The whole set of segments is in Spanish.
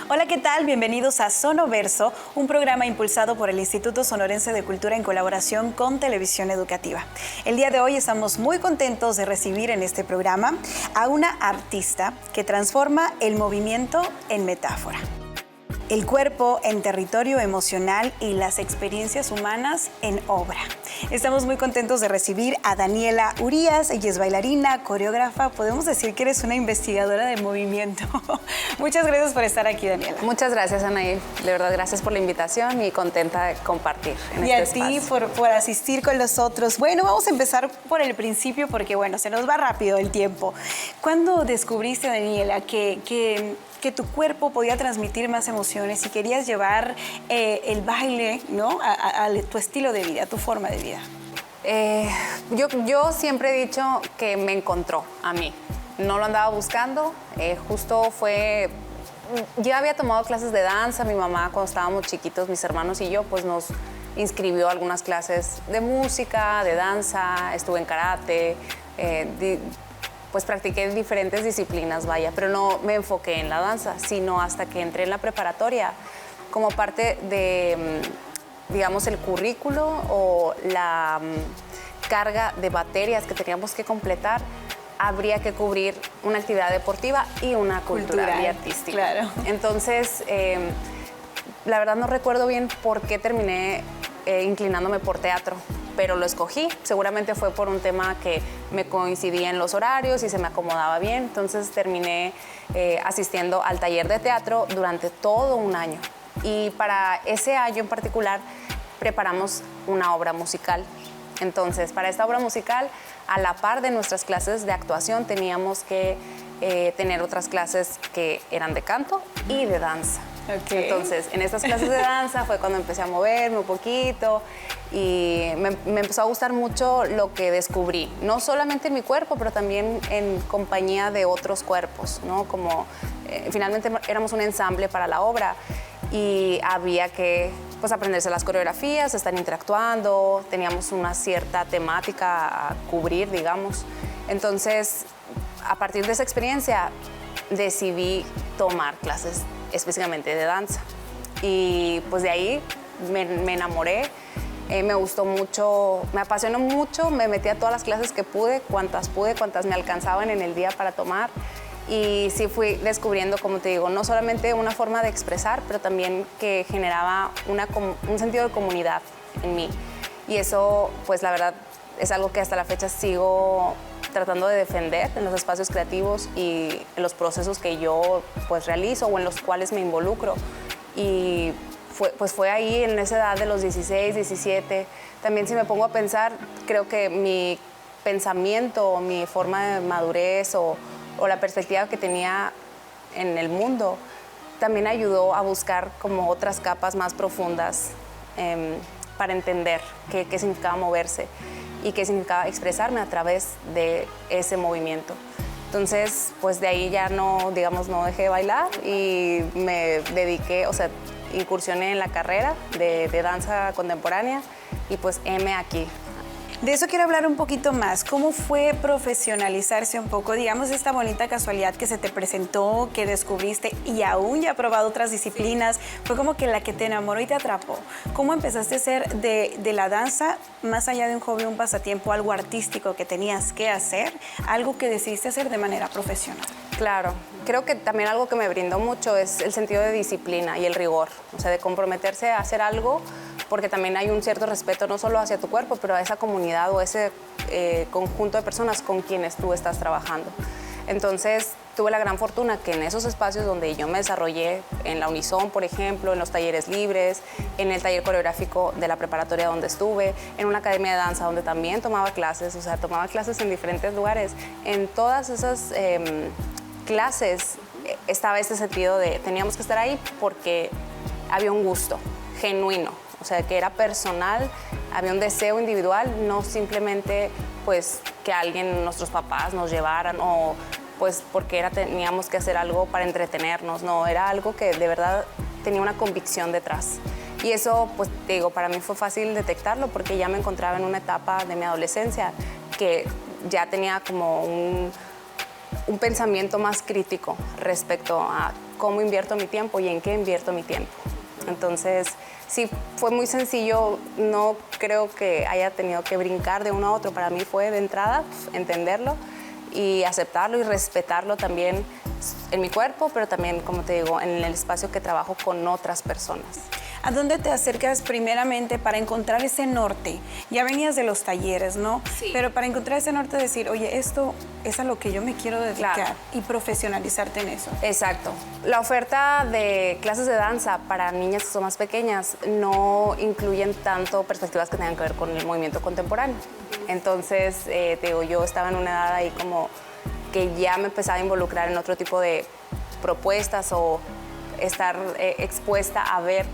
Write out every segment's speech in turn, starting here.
Hola, ¿qué tal? Bienvenidos a Sonoverso, un programa impulsado por el Instituto Sonorense de Cultura en colaboración con Televisión Educativa. El día de hoy estamos muy contentos de recibir en este programa a una artista que transforma el movimiento en metáfora, el cuerpo en territorio emocional y las experiencias humanas en obra. Estamos muy contentos de recibir a Daniela Urías. Ella es bailarina, coreógrafa. Podemos decir que eres una investigadora de movimiento. Muchas gracias por estar aquí, Daniela. Muchas gracias, Anaí. De verdad, gracias por la invitación y contenta de compartir en este espacio. Y a ti por asistir con nosotros. Bueno, vamos a empezar por el principio porque, bueno, se nos va rápido el tiempo. ¿Cuándo descubriste, Daniela, que tu cuerpo podía transmitir más emociones y querías llevar el baile, ¿no?, a tu estilo de vida, a tu forma de vida? Yo siempre he dicho que me encontró a mí. No lo andaba buscando, justo fue... Ya había tomado clases de danza, mi mamá cuando estábamos chiquitos, mis hermanos y yo, pues nos inscribió a algunas clases de música, de danza, estuve en karate, pues practiqué diferentes disciplinas, vaya, pero no me enfoqué en la danza, sino hasta que entré en la preparatoria como parte de, digamos, el currículo o la carga de materias que teníamos que completar. Habría que cubrir una actividad deportiva y una cultural y artística. Claro. Entonces, la verdad no recuerdo bien por qué terminé inclinándome por teatro, pero lo escogí. Seguramente fue por un tema que me coincidía en los horarios y se me acomodaba bien. Entonces terminé asistiendo al taller de teatro durante todo un año. Y para ese año en particular preparamos una obra musical. Entonces, para esta obra musical, a la par de nuestras clases de actuación, teníamos que tener otras clases que eran de canto y de danza. Okay. Entonces, en estas clases de danza fue cuando empecé a moverme un poquito y me empezó a gustar mucho lo que descubrí, no solamente en mi cuerpo, pero también en compañía de otros cuerpos, ¿no? Como finalmente éramos un ensamble para la obra y había que pues aprenderse las coreografías, estar interactuando, teníamos una cierta temática a cubrir, digamos. Entonces, a partir de esa experiencia, decidí tomar clases específicamente de danza. Y pues de ahí me enamoré, me gustó mucho, me apasionó mucho, me metí a todas las clases que pude, cuantas me alcanzaban en el día para tomar. Y sí fui descubriendo, como te digo, no solamente una forma de expresar, pero también que generaba un sentido de comunidad en mí. Y eso, pues la verdad, es algo que hasta la fecha sigo tratando de defender en los espacios creativos y en los procesos que yo pues realizo o en los cuales me involucro. Y fue ahí, en esa edad de los 16, 17. También si me pongo a pensar, creo que mi pensamiento, mi forma de madurez o la perspectiva que tenía en el mundo también ayudó a buscar como otras capas más profundas para entender qué significaba moverse y qué significaba expresarme a través de ese movimiento. Entonces, pues de ahí ya no dejé de bailar y me dediqué, o sea, incursioné en la carrera de danza contemporánea y pues heme aquí. De eso quiero hablar un poquito más. ¿Cómo fue profesionalizarse un poco? Digamos, esta bonita casualidad que se te presentó, que descubriste y aún ya probado otras disciplinas, fue como que la que te enamoró y te atrapó. ¿Cómo empezaste a hacer de la danza, más allá de un hobby, un pasatiempo, algo artístico que tenías que hacer, algo que decidiste hacer de manera profesional? Claro, creo que también algo que me brindó mucho es el sentido de disciplina y el rigor, o sea, de comprometerse a hacer algo, porque también hay un cierto respeto no solo hacia tu cuerpo, pero a esa comunidad o ese conjunto de personas con quienes tú estás trabajando. Entonces, tuve la gran fortuna que en esos espacios donde yo me desarrollé, en la Unison, por ejemplo, en los talleres libres, en el taller coreográfico de la preparatoria donde estuve, en una academia de danza donde también tomaba clases, o sea, tomaba clases en diferentes lugares. En todas esas clases estaba este sentido de teníamos que estar ahí porque había un gusto genuino, o sea, que era personal, había un deseo individual, no simplemente pues que alguien, nuestros papás nos llevaran o pues porque teníamos que hacer algo para entretenernos, no, era algo que de verdad tenía una convicción detrás. Y eso, pues te digo, para mí fue fácil detectarlo porque ya me encontraba en una etapa de mi adolescencia que ya tenía como un pensamiento más crítico respecto a cómo invierto mi tiempo y en qué invierto mi tiempo. Entonces, sí, fue muy sencillo, no creo que haya tenido que brincar de uno a otro. Para mí fue de entrada entenderlo y aceptarlo y respetarlo también en mi cuerpo, pero también, como te digo, en el espacio que trabajo con otras personas. ¿A dónde te acercas primeramente para encontrar ese norte? Ya venías de los talleres, ¿no? Sí. Pero para encontrar ese norte, decir, oye, esto es a lo que yo me quiero dedicar, claro, y profesionalizarte en eso. Exacto. La oferta de clases de danza para niñas que son más pequeñas no incluyen tanto perspectivas que tengan que ver con el movimiento contemporáneo. Entonces, te digo, yo estaba en una edad ahí como que ya me empezaba a involucrar en otro tipo de propuestas o estar expuesta a ver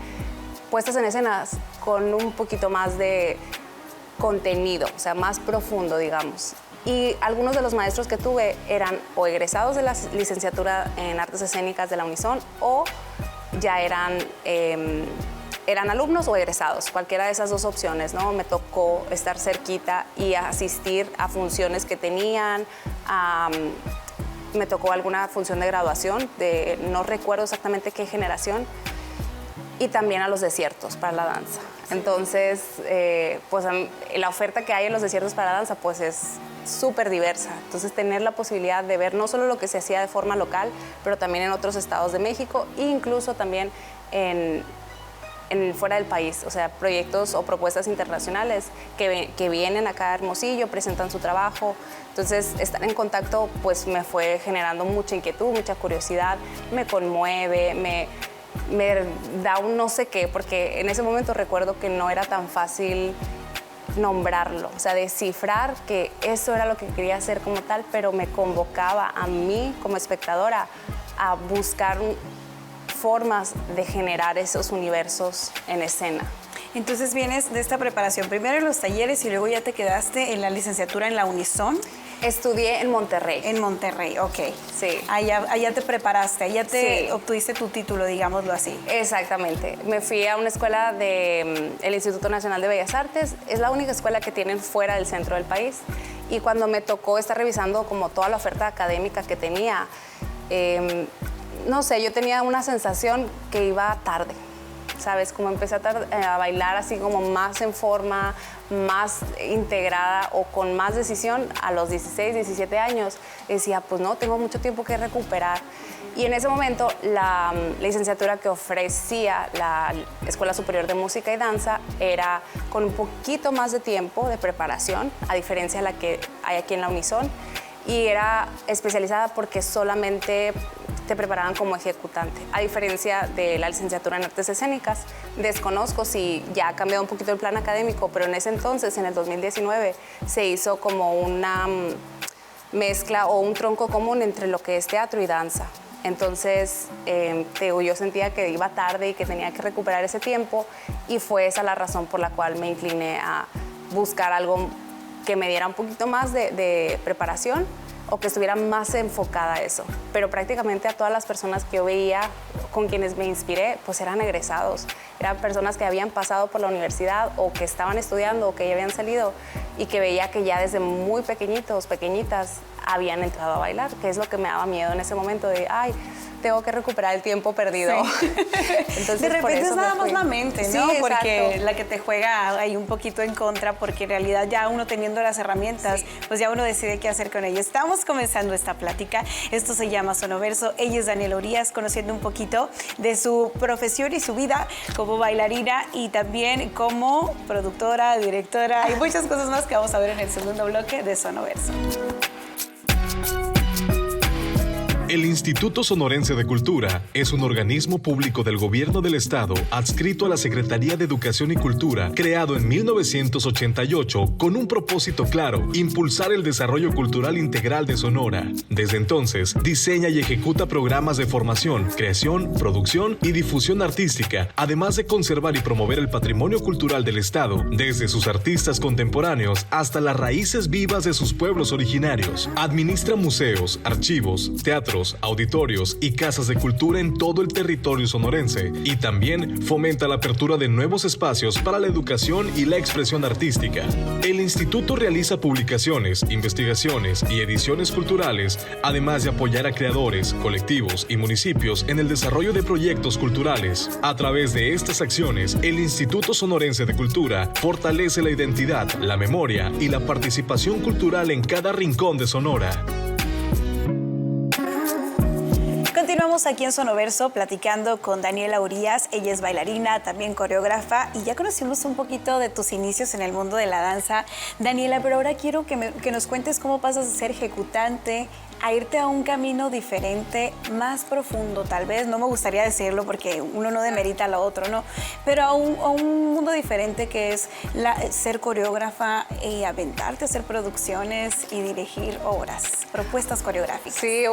puestas en escenas con un poquito más de contenido, o sea, más profundo, digamos. Y algunos de los maestros que tuve eran o egresados de la licenciatura en Artes Escénicas de la Unison o ya eran alumnos o egresados, cualquiera de esas dos opciones, ¿no? Me tocó estar cerquita y asistir a funciones que tenían, me tocó alguna función de graduación, no recuerdo exactamente qué generación, y también a los desiertos para la danza. Entonces, pues la oferta que hay en los desiertos para la danza pues es súper diversa. Entonces, tener la posibilidad de ver no solo lo que se hacía de forma local, pero también en otros estados de México e incluso también fuera del país, o sea, proyectos o propuestas internacionales que vienen acá a Hermosillo, presentan su trabajo. Entonces, estar en contacto pues me fue generando mucha inquietud, mucha curiosidad, me conmueve, me da un no sé qué, porque en ese momento recuerdo que no era tan fácil nombrarlo, o sea, descifrar que eso era lo que quería hacer como tal, pero me convocaba a mí como espectadora a buscar formas de generar esos universos en escena. Entonces vienes de esta preparación, primero en los talleres y luego ya te quedaste en la licenciatura en la Unison. Estudié en Monterrey. En Monterrey, ok. Sí. Allá te preparaste, allá te Sí. obtuviste tu título, digámoslo así. Exactamente. Me fui a una escuela del Instituto Nacional de Bellas Artes. Es la única escuela que tienen fuera del centro del país. Y cuando me tocó estar revisando como toda la oferta académica que tenía, no sé, yo tenía una sensación que iba tarde. ¿Sabes? Como empecé a bailar así como más en forma, más integrada o con más decisión a los 16, 17 años. Decía, pues no, tengo mucho tiempo que recuperar. Y en ese momento la licenciatura que ofrecía la Escuela Superior de Música y Danza era con un poquito más de tiempo de preparación, a diferencia de la que hay aquí en la Unison. Y era especializada porque solamente te preparaban como ejecutante, a diferencia de la licenciatura en Artes Escénicas. Desconozco si ya ha cambiado un poquito el plan académico, pero en ese entonces, en el 2019, se hizo como una mezcla o un tronco común entre lo que es teatro y danza. Entonces, yo sentía que iba tarde y que tenía que recuperar ese tiempo, y fue esa la razón por la cual me incliné a buscar algo que me diera un poquito más de preparación o que estuviera más enfocada a eso. Pero prácticamente a todas las personas que yo veía, con quienes me inspiré, pues eran egresados. Eran personas que habían pasado por la universidad o que estaban estudiando o que ya habían salido y que veía que ya desde muy pequeñitas, habían entrado a bailar, que es lo que me daba miedo en ese momento de, ay, tengo que recuperar el tiempo perdido. Sí. Entonces, de repente es nada más fui. la mente, ¿no? Sí, porque exacto. la que te juega ahí un poquito en contra, porque en realidad ya uno teniendo las herramientas, pues ya uno decide qué hacer con ellas. Estamos comenzando esta plática. Esto se llama Sonoverso. Ella es Daniela Urias, conociendo un poquito de su profesión y su vida como bailarina y también como productora, directora y muchas cosas más que vamos a ver en el segundo bloque de Sonoverso. El Instituto Sonorense de Cultura es un organismo público del Gobierno del Estado adscrito a la Secretaría de Educación y Cultura, creado en 1988 con un propósito claro: impulsar el desarrollo cultural integral de Sonora. Desde entonces, diseña y ejecuta programas de formación, creación, producción y difusión artística, además de conservar y promover el patrimonio cultural del Estado, desde sus artistas contemporáneos hasta las raíces vivas de sus pueblos originarios. Administra museos, archivos, teatros, teatros, auditorios y casas de cultura en todo el territorio sonorense, y también fomenta la apertura de nuevos espacios para la educación y la expresión artística. El instituto realiza publicaciones, investigaciones y ediciones culturales, además de apoyar a creadores, colectivos y municipios en el desarrollo de proyectos culturales. A través de estas acciones, el Instituto Sonorense de Cultura fortalece la identidad, la memoria y la participación cultural en cada rincón de Sonora. Continuamos aquí en Sonoverso platicando con Daniela Urías. Ella es bailarina, también coreógrafa, y ya conocimos un poquito de tus inicios en el mundo de la danza, Daniela, pero ahora quiero que nos cuentes cómo pasas de ser ejecutante a irte a un camino diferente, más profundo tal vez. No me gustaría decirlo porque uno no demerita a lo otro, ¿no? Pero a un mundo diferente que es ser coreógrafa y aventarte a hacer producciones y dirigir obras, propuestas coreográficas. Sí,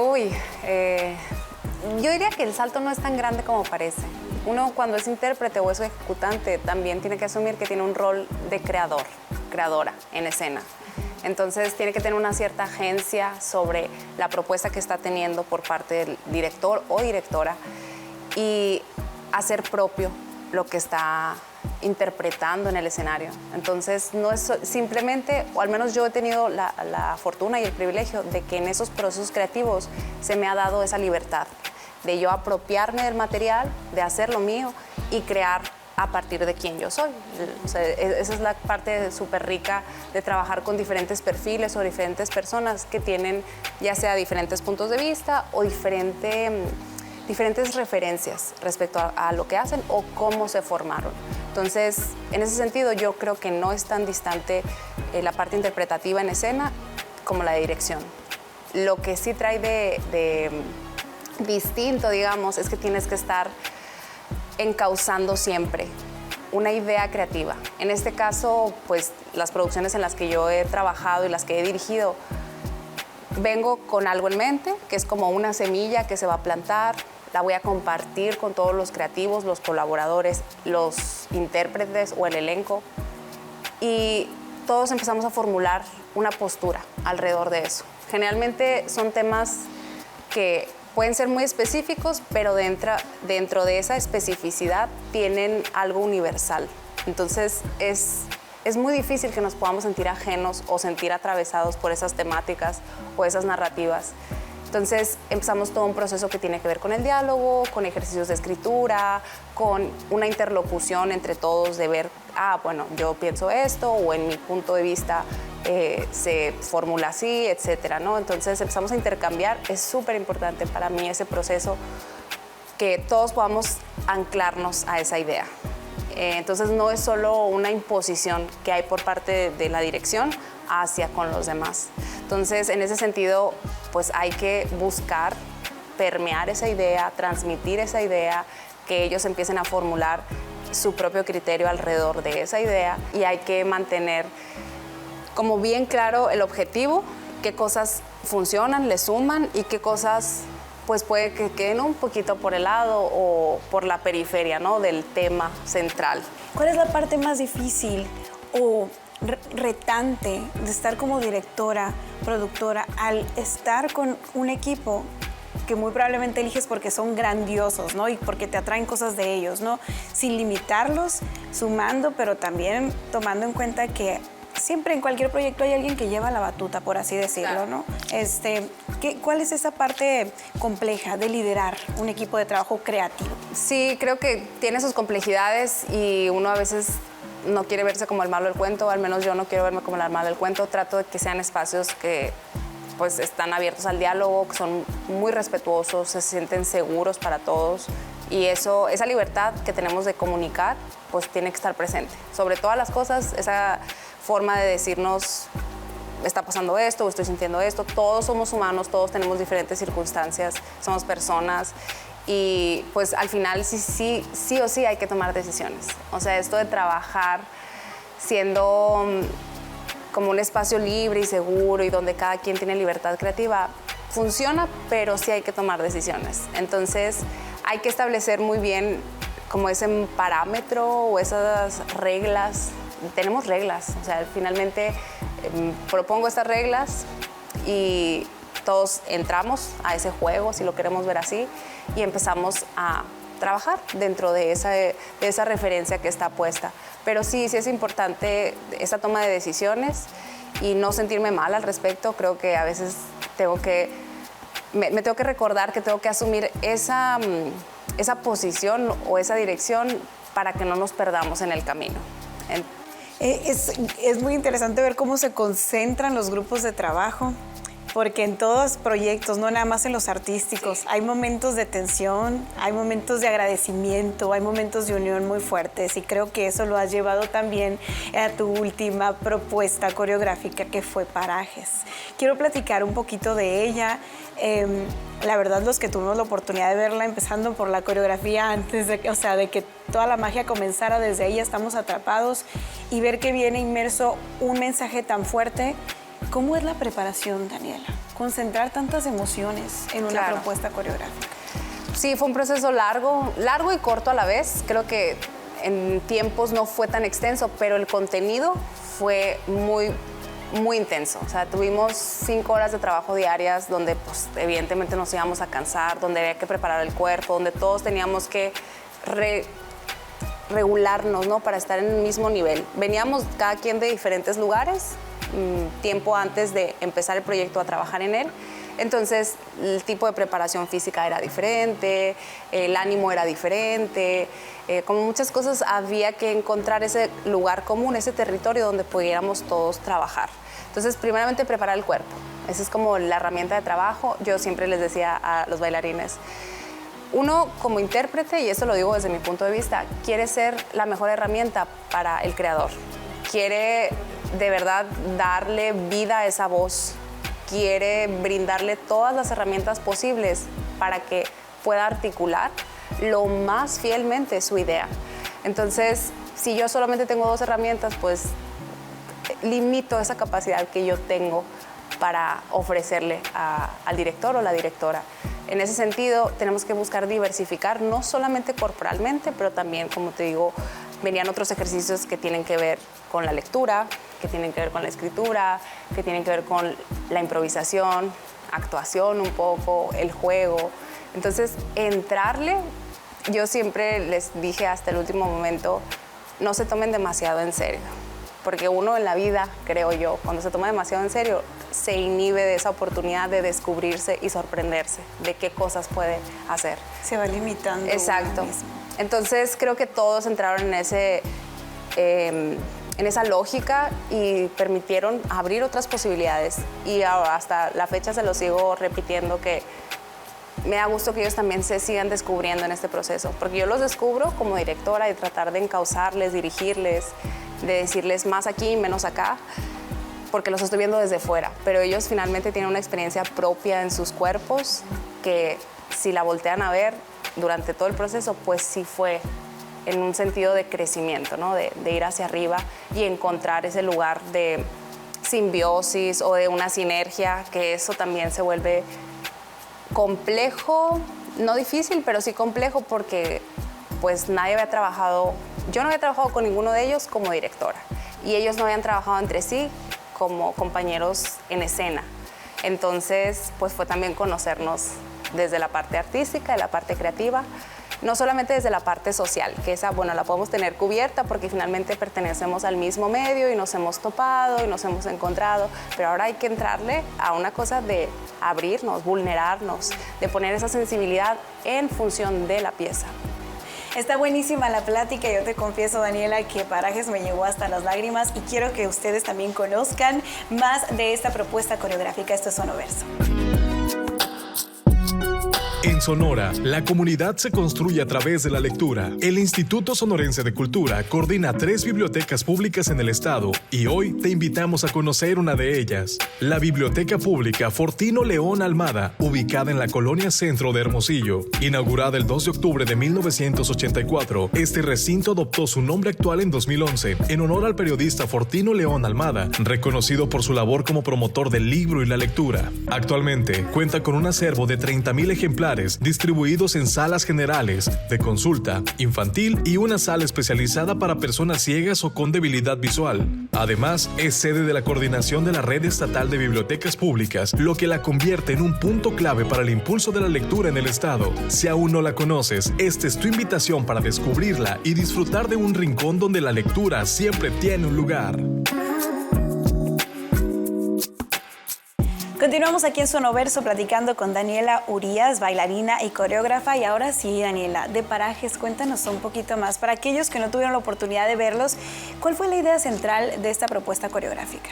yo diría que el salto no es tan grande como parece. Uno cuando es intérprete o es ejecutante también tiene que asumir que tiene un rol de creadora en escena. Entonces tiene que tener una cierta agencia sobre la propuesta que está teniendo por parte del director o directora y hacer propio lo que está interpretando en el escenario. Entonces no es simplemente, o al menos yo he tenido la fortuna y el privilegio de que en esos procesos creativos se me ha dado esa libertad de yo apropiarme del material, de hacer lo mío y crear a partir de quién yo soy. O sea, esa es la parte súper rica de trabajar con diferentes perfiles o diferentes personas que tienen ya sea diferentes puntos de vista o diferentes referencias respecto a lo que hacen o cómo se formaron. Entonces, en ese sentido, yo creo que no es tan distante la parte interpretativa en escena como la de dirección. Lo que sí trae de distinto, digamos, es que tienes que estar encauzando siempre una idea creativa. En este caso, pues las producciones en las que yo he trabajado y las que he dirigido, vengo con algo en mente, que es como una semilla que se va a plantar, la voy a compartir con todos los creativos, los colaboradores, los intérpretes o el elenco, y todos empezamos a formular una postura alrededor de eso. Generalmente son temas que pueden ser muy específicos, pero dentro de esa especificidad tienen algo universal. Entonces es muy difícil que nos podamos sentir ajenos o sentir atravesados por esas temáticas o esas narrativas. Entonces empezamos todo un proceso que tiene que ver con el diálogo, con ejercicios de escritura, con una interlocución entre todos de ver, bueno, yo pienso esto o en mi punto de vista se formula así, etcétera, ¿no? Entonces empezamos a intercambiar. Es súper importante para mí ese proceso, que todos podamos anclarnos a esa idea. Entonces no es solo una imposición que hay por parte de la dirección hacia con los demás. Entonces, en ese sentido, pues hay que buscar permear esa idea, transmitir esa idea, que ellos empiecen a formular su propio criterio alrededor de esa idea, y hay que mantener como bien claro el objetivo, qué cosas funcionan, le suman, y qué cosas pues puede que queden un poquito por el lado o por la periferia, ¿no?, del tema central. ¿Cuál es la parte más difícil o retante de estar como directora, productora, al estar con un equipo que muy probablemente eliges porque son grandiosos, ¿no?, y porque te atraen cosas de ellos, ¿no?, sin limitarlos, sumando, pero también tomando en cuenta que siempre en cualquier proyecto hay alguien que lleva la batuta, por así decirlo, ¿no? ¿Cuál es esa parte compleja de liderar un equipo de trabajo creativo? Sí, creo que tiene sus complejidades y uno a veces no quiere verse como el malo del cuento, al menos yo no quiero verme como el malo del cuento. Trato de que sean espacios que pues están abiertos al diálogo, que son muy respetuosos, se sienten seguros para todos, y esa libertad que tenemos de comunicar pues tiene que estar presente. Sobre todas las cosas, esa forma de decirnos, está pasando esto o estoy sintiendo esto. Todos somos humanos, todos tenemos diferentes circunstancias, somos personas, y pues al final sí o sí hay que tomar decisiones. O sea, esto de trabajar siendo como un espacio libre y seguro y donde cada quien tiene libertad creativa funciona, pero sí hay que tomar decisiones. Entonces hay que establecer muy bien como ese parámetro o esas reglas. Tenemos reglas, o sea, finalmente propongo estas reglas y todos entramos a ese juego, si lo queremos ver así, y empezamos a trabajar dentro de esa referencia que está puesta. Pero sí es importante esa toma de decisiones y no sentirme mal al respecto. Creo que a veces me tengo que recordar que tengo que asumir esa posición o esa dirección para que no nos perdamos en el camino. Es muy interesante ver cómo se concentran los grupos de trabajo, porque en todos los proyectos, no nada más en los artísticos, hay momentos de tensión, hay momentos de agradecimiento, hay momentos de unión muy fuertes, y creo que eso lo has llevado también a tu última propuesta coreográfica, que fue Parajes. Quiero platicar un poquito de ella. La verdad, los que tuvimos la oportunidad de verla, empezando por la coreografía antes de que toda la magia comenzara, desde ahí estamos atrapados, y ver que viene inmerso un mensaje tan fuerte. ¿Cómo es la preparación, Daniela? Concentrar tantas emociones en una propuesta coreográfica. Sí, fue un proceso largo y corto a la vez. Creo que en tiempos no fue tan extenso, pero el contenido fue muy, muy intenso. O sea, tuvimos 5 horas de trabajo diarias donde, pues, evidentemente nos íbamos a cansar, donde había que preparar el cuerpo, donde todos teníamos que regularnos, ¿no? Para estar en el mismo nivel. Veníamos cada quien de diferentes lugares, tiempo antes de empezar el proyecto a trabajar en él. Entonces, el tipo de preparación física era diferente, el ánimo era diferente, como muchas cosas había que encontrar ese lugar común, ese territorio donde pudiéramos todos trabajar. Entonces, primeramente preparar el cuerpo. Esa es como la herramienta de trabajo. Yo siempre les decía a los bailarines, uno como intérprete, y esto lo digo desde mi punto de vista, quiere ser la mejor herramienta para el creador. Quiere de verdad darle vida a esa voz, quiere brindarle todas las herramientas posibles para que pueda articular lo más fielmente su idea. Entonces, si yo solamente tengo 2 herramientas, pues limito esa capacidad que yo tengo para ofrecerle al director o la directora. En ese sentido, tenemos que buscar diversificar, no solamente corporalmente, pero también, como te digo, venían otros ejercicios que tienen que ver con la lectura, que tienen que ver con la escritura, que tienen que ver con la improvisación, actuación un poco, el juego. Entonces, entrarle, yo siempre les dije hasta el último momento, no se tomen demasiado en serio, porque uno en la vida, creo yo, cuando se toma demasiado en serio, se inhibe de esa oportunidad de descubrirse y sorprenderse de qué cosas puede hacer. Se va limitando. Exacto. Entonces, creo que todos entraron en esa lógica y permitieron abrir otras posibilidades. Y hasta la fecha se lo sigo repitiendo, que me da gusto que ellos también se sigan descubriendo en este proceso, porque yo los descubro como directora y tratar de encauzarles, dirigirles, de decirles más aquí, menos acá, porque los estoy viendo desde fuera, pero ellos finalmente tienen una experiencia propia en sus cuerpos que, si la voltean a ver durante todo el proceso, pues sí fue en un sentido de crecimiento, ¿no? De ir hacia arriba y encontrar ese lugar de simbiosis o de una sinergia, que eso también se vuelve complejo, no difícil, pero sí complejo, porque pues nadie había trabajado, yo no había trabajado con ninguno de ellos como directora, y ellos no habían trabajado entre sí como compañeros en escena. Entonces, pues fue también conocernos desde la parte artística, de la parte creativa, no solamente desde la parte social, que esa, bueno, la podemos tener cubierta porque finalmente pertenecemos al mismo medio y nos hemos topado y nos hemos encontrado, pero ahora hay que entrarle a una cosa de abrirnos, vulnerarnos, de poner esa sensibilidad en función de la pieza. Está buenísima la plática. Yo te confieso, Daniela, que Parajes me llegó hasta las lágrimas, y quiero que ustedes también conozcan más de esta propuesta coreográfica. Esto es Sonoverso. En Sonora, la comunidad se construye a través de la lectura. El Instituto Sonorense de Cultura coordina 3 bibliotecas públicas en el estado, y hoy te invitamos a conocer una de ellas, la Biblioteca Pública Fortino León Almada, ubicada en la colonia Centro de Hermosillo. Inaugurada el 2 de octubre de 1984, este recinto adoptó su nombre actual en 2011, en honor al periodista Fortino León Almada, reconocido por su labor como promotor del libro y la lectura. Actualmente cuenta con un acervo de 30,000 ejemplares especiales distribuidos en salas generales, de consulta, infantil y una sala especializada para personas ciegas o con debilidad visual. Además, es sede de la coordinación de la Red Estatal de Bibliotecas Públicas, lo que la convierte en un punto clave para el impulso de la lectura en el Estado. Si aún no la conoces, esta es tu invitación para descubrirla y disfrutar de un rincón donde la lectura siempre tiene un lugar. Continuamos aquí en Sonoverso platicando con Daniela Urías, bailarina y coreógrafa. Y ahora sí, Daniela, de Parajes, cuéntanos un poquito más. Para aquellos que no tuvieron la oportunidad de verlos, ¿cuál fue la idea central de esta propuesta coreográfica?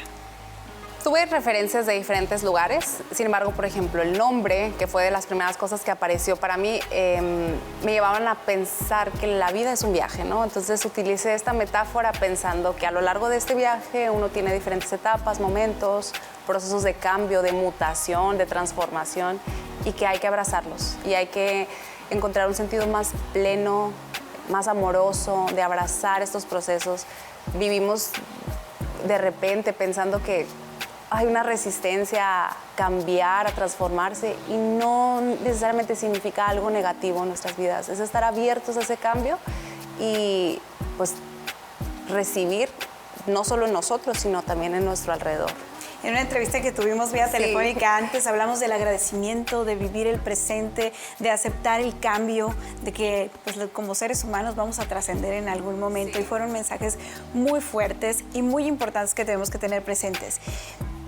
Tuve referencias de diferentes lugares, sin embargo, por ejemplo, el nombre, que fue de las primeras cosas que apareció para mí, me llevaban a pensar que la vida es un viaje, ¿no? Entonces utilicé esta metáfora pensando que a lo largo de este viaje uno tiene diferentes etapas, momentos, procesos de cambio, de mutación, de transformación, y que hay que abrazarlos y hay que encontrar un sentido más pleno, más amoroso, de abrazar estos procesos. Vivimos de repente pensando que hay una resistencia a cambiar, a transformarse, y no necesariamente significa algo negativo en nuestras vidas. Es estar abiertos a ese cambio y pues recibir no solo en nosotros, sino también en nuestro alrededor. En una entrevista que tuvimos vía telefónica antes, hablamos del agradecimiento, de vivir el presente, de aceptar el cambio, de que pues, como seres humanos vamos a trascender en algún momento. Y fueron mensajes muy fuertes y muy importantes que tenemos que tener presentes.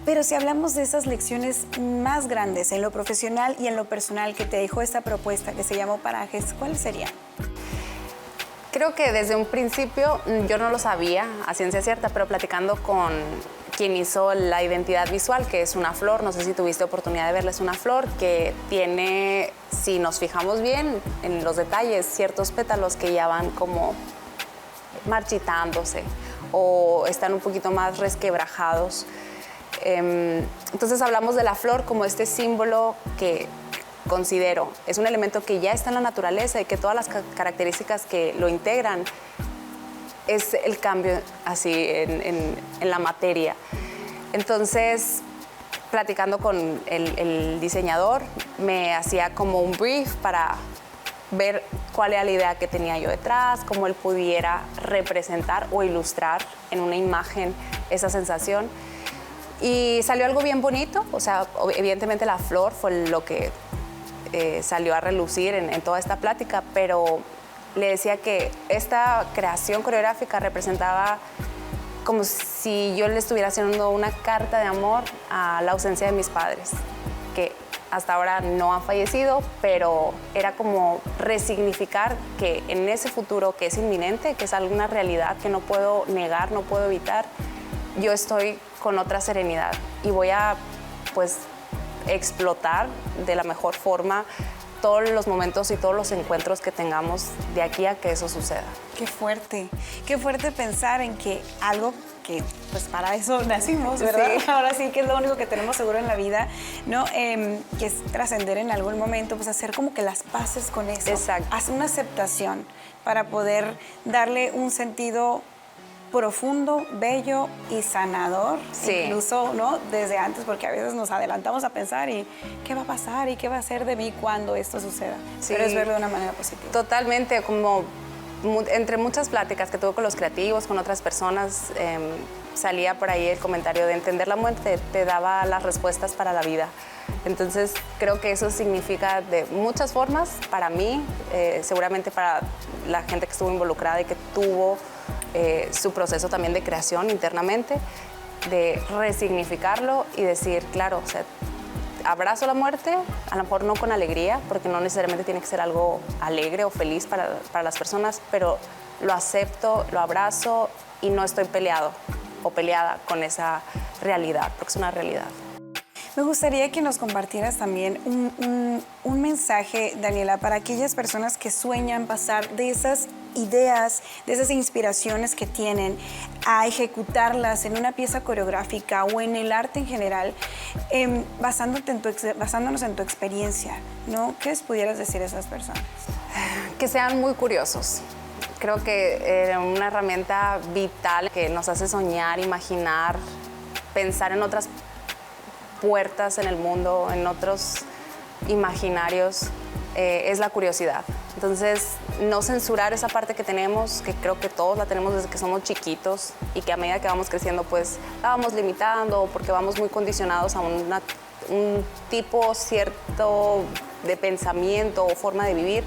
Pero si hablamos de esas lecciones más grandes en lo profesional y en lo personal que te dejó esta propuesta que se llamó Parajes, ¿cuáles serían? Creo que desde un principio yo no lo sabía a ciencia cierta, pero platicando con quien hizo la identidad visual, que es una flor, no sé si tuviste oportunidad de verla, es una flor que tiene, si nos fijamos bien en los detalles, ciertos pétalos que ya van como marchitándose o están un poquito más resquebrajados. Entonces hablamos de la flor como este símbolo que considero es un elemento que ya está en la naturaleza y que todas las características que lo integran es el cambio así en la materia. Entonces, platicando con el diseñador, me hacía como un brief para ver cuál era la idea que tenía yo detrás, cómo él pudiera representar o ilustrar en una imagen esa sensación. Y salió algo bien bonito, o sea, evidentemente la flor fue lo que salió a relucir en toda esta plática, pero le decía que esta creación coreográfica representaba como si yo le estuviera haciendo una carta de amor a la ausencia de mis padres, que hasta ahora no han fallecido, pero era como resignificar que en ese futuro que es inminente, que es alguna realidad que no puedo negar, no puedo evitar, yo estoy con otra serenidad y voy a pues explotar de la mejor forma todos los momentos y todos los encuentros que tengamos de aquí a que eso suceda. Qué fuerte pensar en que algo que pues para eso nacimos, ¿verdad? Sí. Ahora sí que es lo único que tenemos seguro en la vida, ¿no? Que es trascender en algún momento, pues hacer como que las paces con eso. Exacto. Hacer una aceptación para poder darle un sentido profundo, bello y sanador, sí. Incluso, ¿no? Desde antes, porque a veces nos adelantamos a pensar y qué va a pasar y qué va a ser de mí cuando esto suceda. Sí. Pero es verlo de una manera positiva. Totalmente, como entre muchas pláticas que tuve con los creativos, con otras personas, salía por ahí el comentario de entender la muerte te daba las respuestas para la vida. Entonces creo que eso significa de muchas formas para mí, seguramente para la gente que estuvo involucrada y que tuvo su proceso también de creación internamente, de resignificarlo y decir, claro, o sea, abrazo la muerte, a lo mejor no con alegría, porque no necesariamente tiene que ser algo alegre o feliz para las personas, pero lo acepto, lo abrazo y no estoy peleado o peleada con esa realidad, porque es una realidad. Me gustaría que nos compartieras también un mensaje, Daniela, para aquellas personas que sueñan pasar de esas ideas, de esas inspiraciones que tienen, a ejecutarlas en una pieza coreográfica o en el arte en general, basándonos en tu experiencia, ¿no? ¿Qué les pudieras decir a esas personas? Que sean muy curiosos. Creo que es una herramienta vital que nos hace soñar, imaginar, pensar en otras puertas en el mundo, en otros imaginarios. es la curiosidad. Entonces, no censurar esa parte que tenemos, que creo que todos la tenemos desde que somos chiquitos y que a medida que vamos creciendo, pues la vamos limitando porque vamos muy condicionados a un tipo cierto de pensamiento o forma de vivir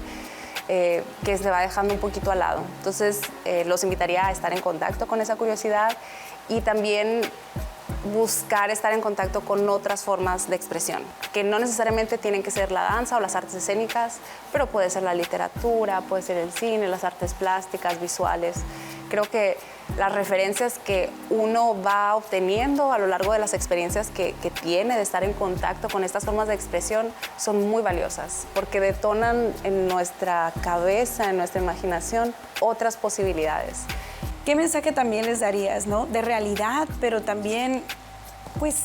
que se va dejando un poquito al lado. Entonces, los invitaría a estar en contacto con esa curiosidad y también buscar estar en contacto con otras formas de expresión, que no necesariamente tienen que ser la danza o las artes escénicas, pero puede ser la literatura, puede ser el cine, las artes plásticas, visuales. Creo que las referencias que uno va obteniendo a lo largo de las experiencias que tiene de estar en contacto con estas formas de expresión son muy valiosas, porque detonan en nuestra cabeza, en nuestra imaginación, otras posibilidades. ¿Qué mensaje también les darías, no? De realidad, pero también, pues,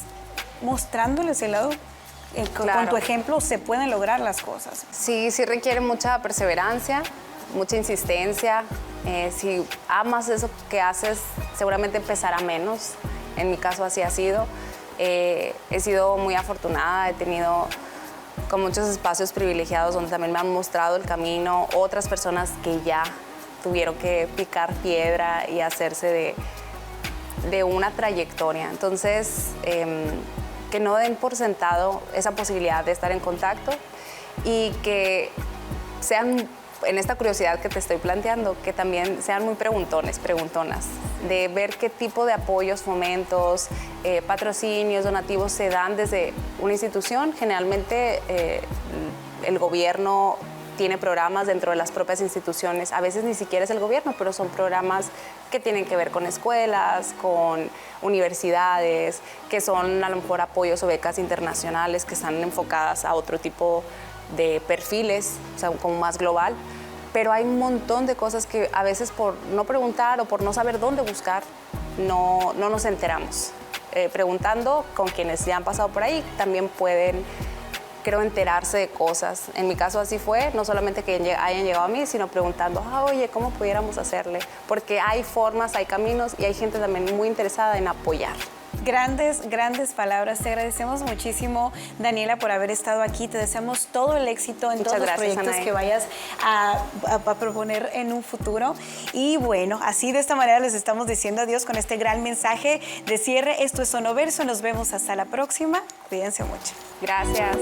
mostrándoles el lado, con Claro. tu ejemplo se pueden lograr las cosas. Sí, sí requiere mucha perseverancia, mucha insistencia. Si amas eso que haces, seguramente empezará menos. En mi caso así ha sido. He sido muy afortunada, he tenido con muchos espacios privilegiados donde también me han mostrado el camino, otras personas que ya tuvieron que picar piedra y hacerse de una trayectoria. Entonces, que no den por sentado esa posibilidad de estar en contacto y que sean, en esta curiosidad que te estoy planteando, que también sean muy preguntones, preguntonas, de ver qué tipo de apoyos, fomentos, patrocinios, donativos se dan desde una institución. Generalmente el gobierno tiene programas dentro de las propias instituciones, a veces ni siquiera es el gobierno, pero son programas que tienen que ver con escuelas, con universidades, que son a lo mejor apoyos o becas internacionales que están enfocadas a otro tipo de perfiles, o sea, como más global. Pero hay un montón de cosas que a veces por no preguntar o por no saber dónde buscar, no nos enteramos. Preguntando con quienes ya han pasado por ahí, también pueden, creo, enterarse de cosas. En mi caso así fue, no solamente que hayan llegado a mí, sino preguntando, oye, ¿cómo pudiéramos hacerle? Porque hay formas, hay caminos y hay gente también muy interesada en apoyar. Grandes, grandes palabras. Te agradecemos muchísimo, Daniela, por haber estado aquí. Te deseamos todo el éxito en Muchas todos los gracias, proyectos Anaí, que vayas a proponer en un futuro. Y bueno, así de esta manera les estamos diciendo adiós con este gran mensaje de cierre. Esto es Sonoverso. Nos vemos hasta la próxima. Cuídense mucho. Gracias.